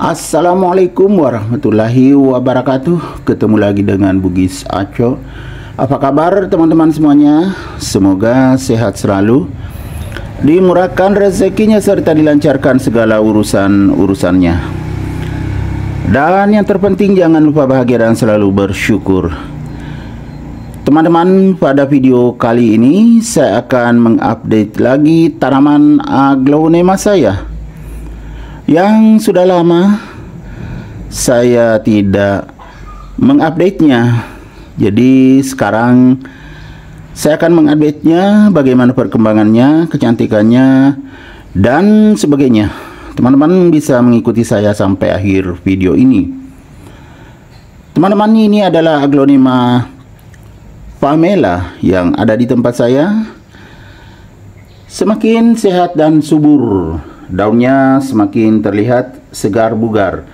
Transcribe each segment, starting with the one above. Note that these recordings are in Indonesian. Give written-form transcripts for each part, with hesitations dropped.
Assalamualaikum warahmatullahi wabarakatuh. Ketemu lagi dengan Bugis Aco. Apa kabar teman-teman semuanya? Semoga sehat selalu, dimurahkan rezekinya serta dilancarkan segala urusannya. Dan yang terpenting jangan lupa bahagia dan selalu bersyukur. Teman-teman, pada video kali ini saya akan mengupdate lagi tanaman aglonema saya yang sudah lama saya tidak mengupdate-nya. Jadi sekarang saya akan mengupdate-nya, bagaimana perkembangannya, kecantikannya, dan sebagainya. Teman-teman bisa mengikuti saya sampai akhir video ini. Teman-teman, ini adalah aglonema Pamela yang ada di tempat saya. Semakin sehat dan subur, daunnya semakin terlihat segar bugar.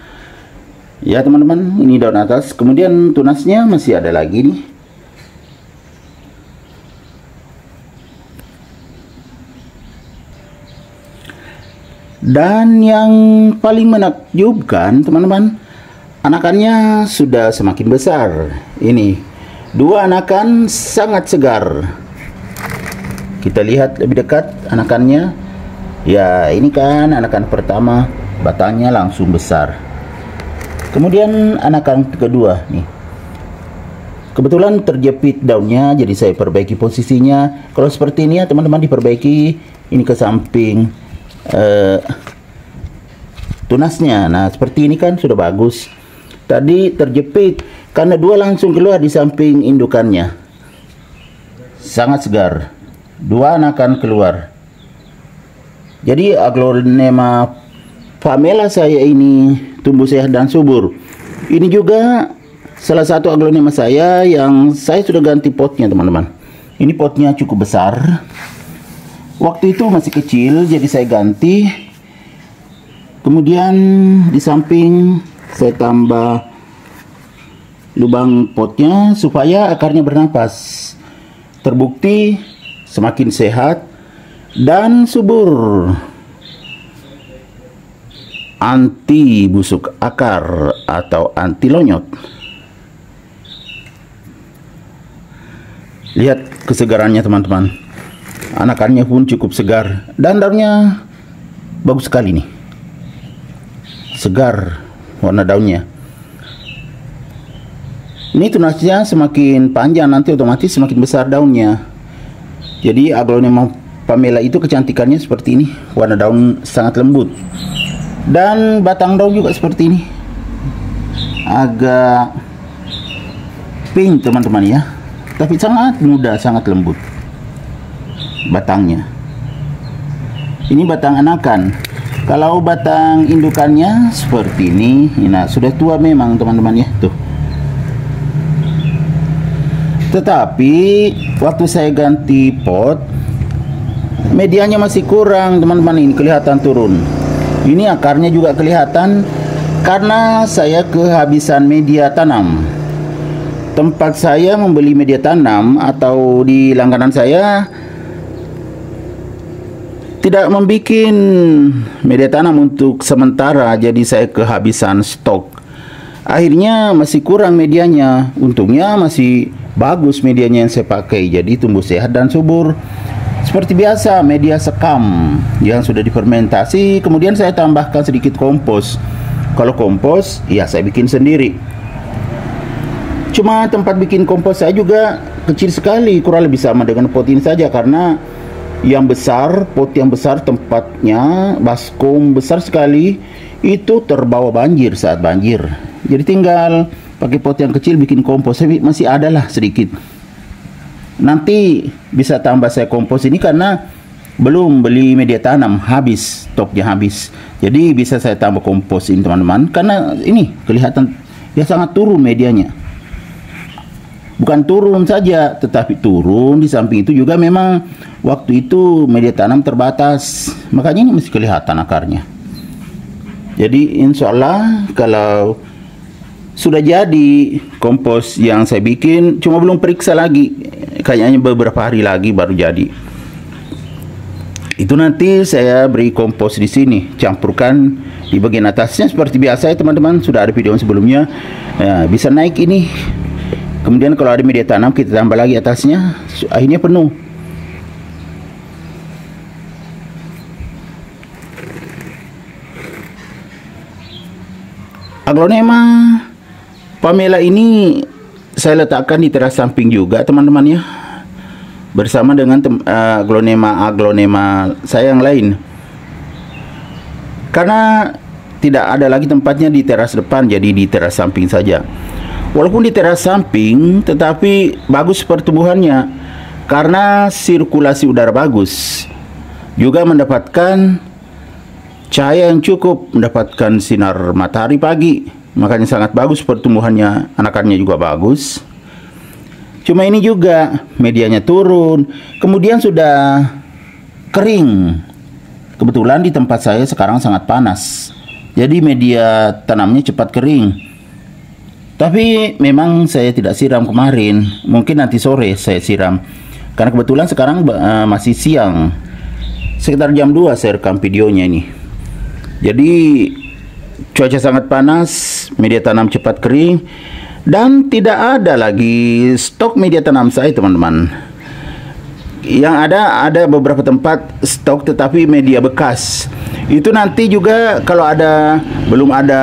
Ya teman-teman, ini daun atas, kemudian tunasnya masih ada lagi nih. Dan yang paling menakjubkan teman-teman, anakannya sudah semakin besar. Ini dua anakan sangat segar. Kita lihat lebih dekat anakannya. Ya, ini kan anakan pertama, batangnya langsung besar. Kemudian anakan kedua nih. Kebetulan terjepit daunnya, jadi saya perbaiki posisinya. Kalau seperti ini ya teman-teman, diperbaiki ini ke samping tunasnya. Nah, seperti ini kan sudah bagus. Tadi terjepit karena dua langsung keluar di samping indukannya. Sangat segar. Dua anakan keluar. Jadi aglonema Pamela saya ini tumbuh sehat dan subur. Ini juga salah satu aglonema saya yang saya sudah ganti potnya teman-teman. Ini potnya cukup besar. Waktu itu masih kecil, jadi saya ganti. Kemudian di samping saya tambah lubang potnya supaya akarnya bernapas. Terbukti semakin sehat dan subur, anti busuk akar atau anti lonyot. Lihat kesegarannya teman-teman, anakannya pun cukup segar dan daunnya bagus sekali nih, segar warna daunnya. Ini tunasnya semakin panjang, nanti otomatis semakin besar daunnya. Jadi aglonema Pamela itu kecantikannya seperti ini, warna daun sangat lembut dan batang daun juga seperti ini, agak pink teman-teman ya, tapi sangat muda, sangat lembut batangnya. Ini batang anakan. Kalau batang indukannya seperti ini, nah sudah tua memang teman-teman ya, tuh. Tetapi waktu saya ganti pot, medianya masih kurang teman-teman, ini kelihatan turun. Ini akarnya juga kelihatan karena saya kehabisan media tanam. Tempat saya membeli media tanam atau di langganan saya tidak membuat media tanam untuk sementara, jadi saya kehabisan stok. Akhirnya masih kurang medianya. Untungnya masih bagus medianya yang saya pakai, jadi tumbuh sehat dan subur. Seperti biasa, media sekam yang sudah difermentasi, kemudian saya tambahkan sedikit kompos. Kalau kompos, ya saya bikin sendiri. Cuma tempat bikin kompos saya juga kecil sekali, kurang lebih sama dengan pot ini saja, karena yang besar, pot yang besar tempatnya, baskom besar sekali, itu terbawa banjir saat banjir. Jadi tinggal pakai pot yang kecil bikin kompos, masih ada lah sedikit. Nanti bisa tambah saya kompos ini karena belum beli media tanam, habis, stoknya habis. Jadi bisa saya tambah kompos ini teman-teman, karena ini kelihatan ya sangat turun medianya. Bukan turun saja, tetapi turun di samping itu juga memang waktu itu media tanam terbatas, makanya ini masih kelihatan akarnya. Jadi insya Allah kalau sudah jadi kompos yang saya bikin, cuma belum periksa lagi, kayaknya beberapa hari lagi baru jadi. Itu nanti saya beri kompos di sini, campurkan di bagian atasnya seperti biasa ya teman-teman. Sudah ada video sebelumnya. Nah, bisa naik ini. Kemudian kalau ada media tanam kita tambah lagi atasnya, akhirnya penuh. Aglonema Pamela ini saya letakkan di teras samping juga teman-teman ya, bersama dengan aglonema saya yang lain, karena tidak ada lagi tempatnya di teras depan, jadi di teras samping saja. Walaupun di teras samping, tetapi bagus pertumbuhannya karena sirkulasi udara bagus, juga mendapatkan cahaya yang cukup, mendapatkan sinar matahari pagi, makanya sangat bagus pertumbuhannya. Anakannya juga bagus. Cuma ini juga medianya turun, kemudian sudah kering. Kebetulan di tempat saya sekarang sangat panas, jadi media tanamnya cepat kering. Tapi memang saya tidak siram kemarin, mungkin nanti sore saya siram, karena kebetulan sekarang masih siang, sekitar jam 2 saya rekam videonya ini. Jadi cuaca sangat panas, media tanam cepat kering, dan tidak ada lagi stok media tanam saya teman-teman. Yang ada beberapa tempat stok tetapi media bekas. Itu nanti juga kalau belum ada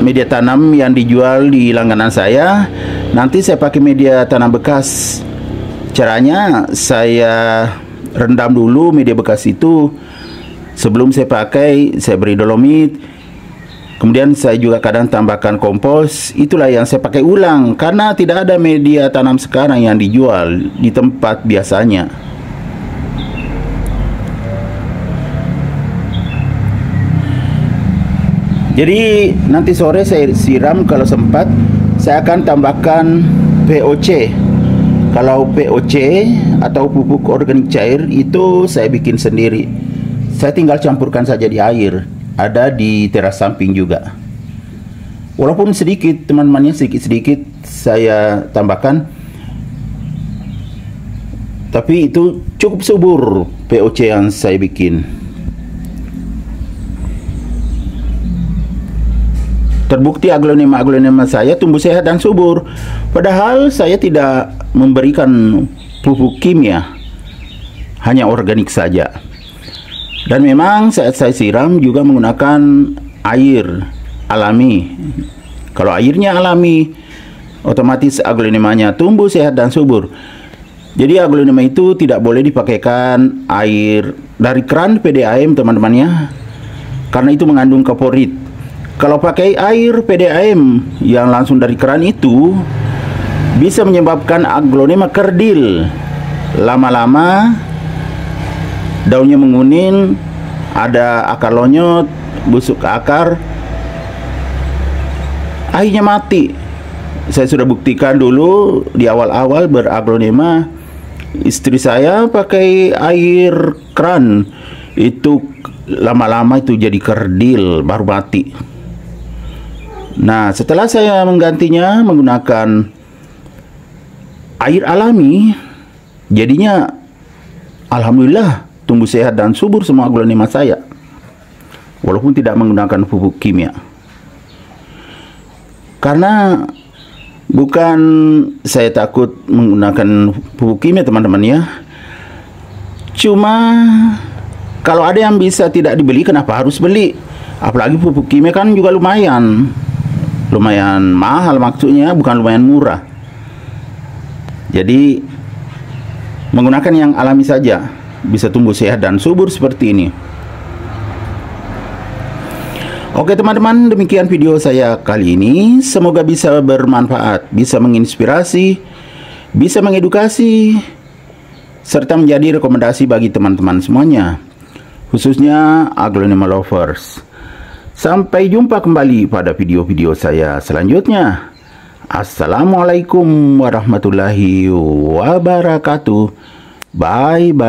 media tanam yang dijual di langganan saya, nanti saya pakai media tanam bekas. Caranya saya rendam dulu media bekas itu. Sebelum saya pakai, saya beri dolomit. Kemudian saya juga kadang tambahkan kompos. Itulah yang saya pakai ulang, karena tidak ada media tanam sekarang yang dijual di tempat biasanya. Jadi nanti sore saya siram, kalau sempat saya akan tambahkan POC. Kalau POC atau pupuk organik cair itu saya bikin sendiri. Saya tinggal campurkan saja di air. Ada di teras samping juga. Walaupun sedikit teman-temannya, sedikit-sedikit saya tambahkan, tapi itu cukup subur POC yang saya bikin. Terbukti aglonema saya tumbuh sehat dan subur. Padahal saya tidak memberikan pupuk kimia, hanya organik saja. Dan memang saat saya siram juga menggunakan air alami. Kalau airnya alami, otomatis aglonemanya tumbuh sehat dan subur. Jadi aglonema itu tidak boleh dipakaikan air dari keran PDAM teman-temannya, karena itu mengandung kaporit. Kalau pakai air PDAM yang langsung dari keran itu bisa menyebabkan aglonema kerdil. Lama-lama daunnya menguning, ada akar lonyot, busuk akar, akhirnya mati. Saya sudah buktikan dulu di awal-awal beraglonema. Istri saya pakai air keran, itu lama-lama itu jadi kerdil, baru mati. Nah, setelah saya menggantinya menggunakan air alami, jadinya alhamdulillah tumbuh sehat dan subur semua aglonema saya, walaupun tidak menggunakan pupuk kimia. Karena bukan saya takut menggunakan pupuk kimia teman-teman ya, cuma kalau ada yang bisa tidak dibeli, kenapa harus beli? Apalagi pupuk kimia kan juga lumayan mahal, maksudnya bukan lumayan murah. Jadi menggunakan yang alami saja bisa tumbuh sehat dan subur seperti ini. Oke teman-teman, demikian video saya kali ini. Semoga bisa bermanfaat, bisa menginspirasi, bisa mengedukasi, serta menjadi rekomendasi bagi teman-teman semuanya, khususnya aglonema lovers. Sampai jumpa kembali pada video-video saya selanjutnya. Assalamualaikum warahmatullahi wabarakatuh. Bye-bye.